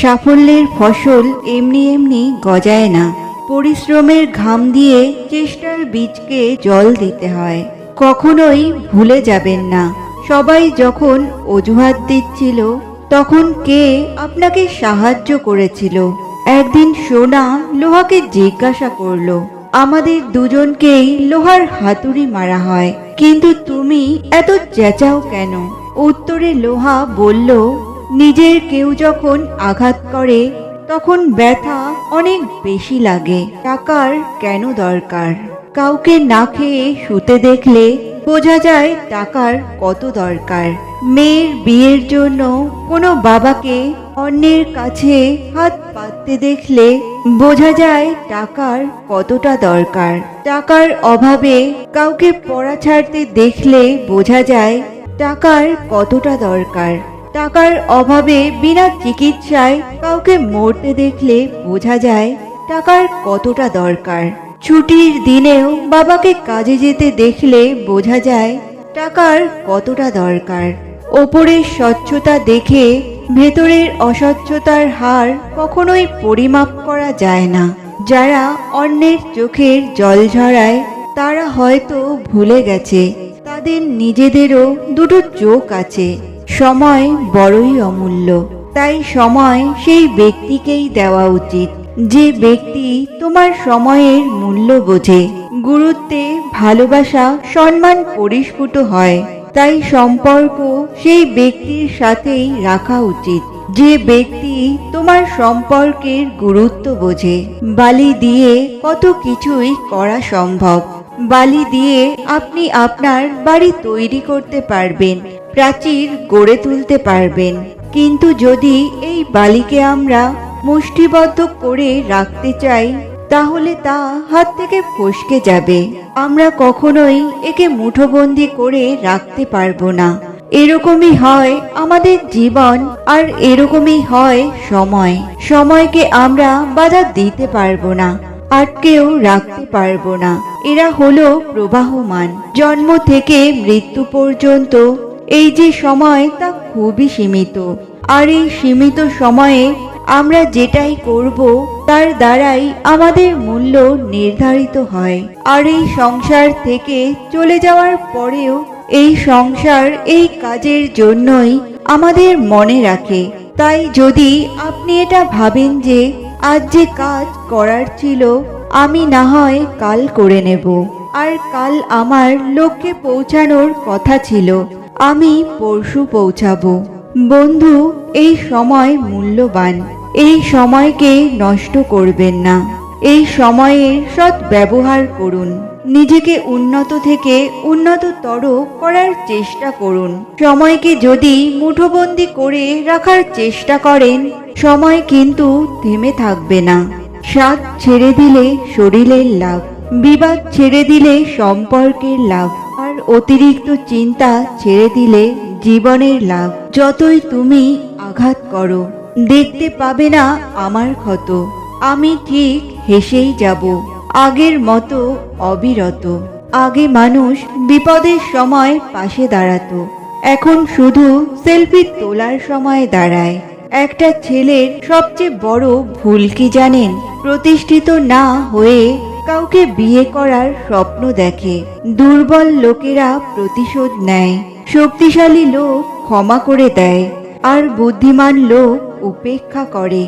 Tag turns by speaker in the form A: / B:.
A: সাফল্যের ফসল এমনি এমনি গজায় না, পরিশ্রমের ঘাম দিয়ে চেষ্টার বীজকে জল দিতে হয়। কখনোই ভুলে যাবেন না, সবাই যখন অজুহাত দিচ্ছিল তখন কে আপনাকে সাহায্য করেছিল। একদিন সোনা লোহাকে জিজ্ঞাসা করলো, আমাদের দুজনকেই লোহার হাতুড়ি মারা হয়, কিন্তু তুমি এত চেঁচাও কেন? উত্তরে লোহা বলল, নিজের কেউ যখন আঘাত করে তখন ব্যথা অনেক বেশি লাগে। টাকার কেন দরকার? কাউকে না খেয়ে শুতে দেখলে বোঝা যায় টাকার কত দরকার। মেয়ের বিয়ের জন্য কোনো বাবাকে অন্যের কাছে হাত পাততে দেখলে বোঝা যায় টাকার কতটা দরকার। টাকার অভাবে কাউকে পড়া ছাড়তে দেখলে বোঝা যায় টাকার কতটা দরকার। টাকার অভাবে বিনা চিকিৎসায় কাউকে মরতে দেখলে বোঝা যায় টাকার কতটা দরকার। ছুটির দিনেও বাবাকে কাজে যেতে দেখলে বোঝা যায় টাকার কতটা দরকার। ওপরের স্বচ্ছতা দেখে ভেতরের অস্বচ্ছতার হার কখনোই পরিমাপ করা যায় না। যারা অন্যের চোখের জল ঝরায় তারা হয়তো ভুলে গেছে তাদের নিজেদেরও দুটো চোখ আছে। সময় বড়ই অমূল্য, তাই সময় সেই ব্যক্তিকেই দেওয়া উচিত যে ব্যক্তি তোমার সময়ের মূল্য বোঝে। গুরুত্বে ভালোবাসা সম্মান পরিস্ফুট হয়, তাই সম্পর্ক সেই ব্যক্তির সাথেই রাখা উচিত যে ব্যক্তি তোমার সম্পর্কের গুরুত্ব বোঝে। বালি দিয়ে কত কিছুই করা সম্ভব। বালি দিয়ে আপনি আপনার বাড়ি তৈরি করতে পারবেন, প্রাচীর গড়ে তুলতে পারবেন, কিন্তু যদি এই বালিকে আমরা মুষ্টিবদ্ধ করে রাখতে চাই তাহলে তা হাত থেকে ফসকে যাবে। আমরা কখনোই একে মুঠোবন্দি করে রাখতে পারবো না। এরকমই হয় আমাদের জীবন, আর এরকমই হয় সময়। সময়কে আমরা বাধা দিতে পারবো না, আটকেও রাখতে পারবো না। এরা হলো প্রবাহমান। জন্ম থেকে মৃত্যু পর্যন্ত এই যে সময় তা খুবই সীমিত, আর এই সীমিত সময়ে আমরা যেটাই করব তার দ্বারাই আমাদের মূল্য নির্ধারিত হয়। আর এই সংসার থেকে চলে যাওয়ার পরেও এই সংসার এই কাজের জন্যই আমাদের মনে রাখে। তাই যদি আপনি এটা ভাবেন যে আজ যে কাজ করার ছিল আমি না হয় কাল করে নেব, আর কাল আমার লক্ষ্যে পৌঁছানোর কথা ছিল আমি পরশু পৌঁছাবো। বন্ধু, এই সময় মূল্যবান, এই সময়কে নষ্ট করবেন না। এই সময়ের সৎ ব্যবহার করুন। নিজেকে উন্নত থেকে উন্নততর করার চেষ্টা করুন। সময়কে যদি মুঠোবন্দি করে রাখার চেষ্টা করেন সময় কিন্তু থেমে থাকবে না। স্বাদ ছেড়ে দিলে শরীরের লাভ, বিবাদ ছেড়ে দিলে সম্পর্কের লাভ, আর অতিরিক্ত চিন্তা ছেড়ে দিলে জীবনের লাভ। যতই তুমি আঘাত করো দেখতে পাবে না আমার ক্ষত। আমি ঠিক হেসেই যাব আগের মতো অবিরত। আগে মানুষ বিপদের সময় পাশে দাঁড়াতো, এখন শুধু সেলফি তোলার সময় দাঁড়ায়। একটা ছেলের সবচেয়ে বড় ভুল কি জানেন? প্রতিষ্ঠিত না হয়ে কাউকে বিয়ে করার স্বপ্ন দেখে। দুর্বল লোকেরা প্রতিশোধ নেয়, শক্তিশালী লোক ক্ষমা করে দেয়, আর বুদ্ধিমান লোক উপেক্ষা করে।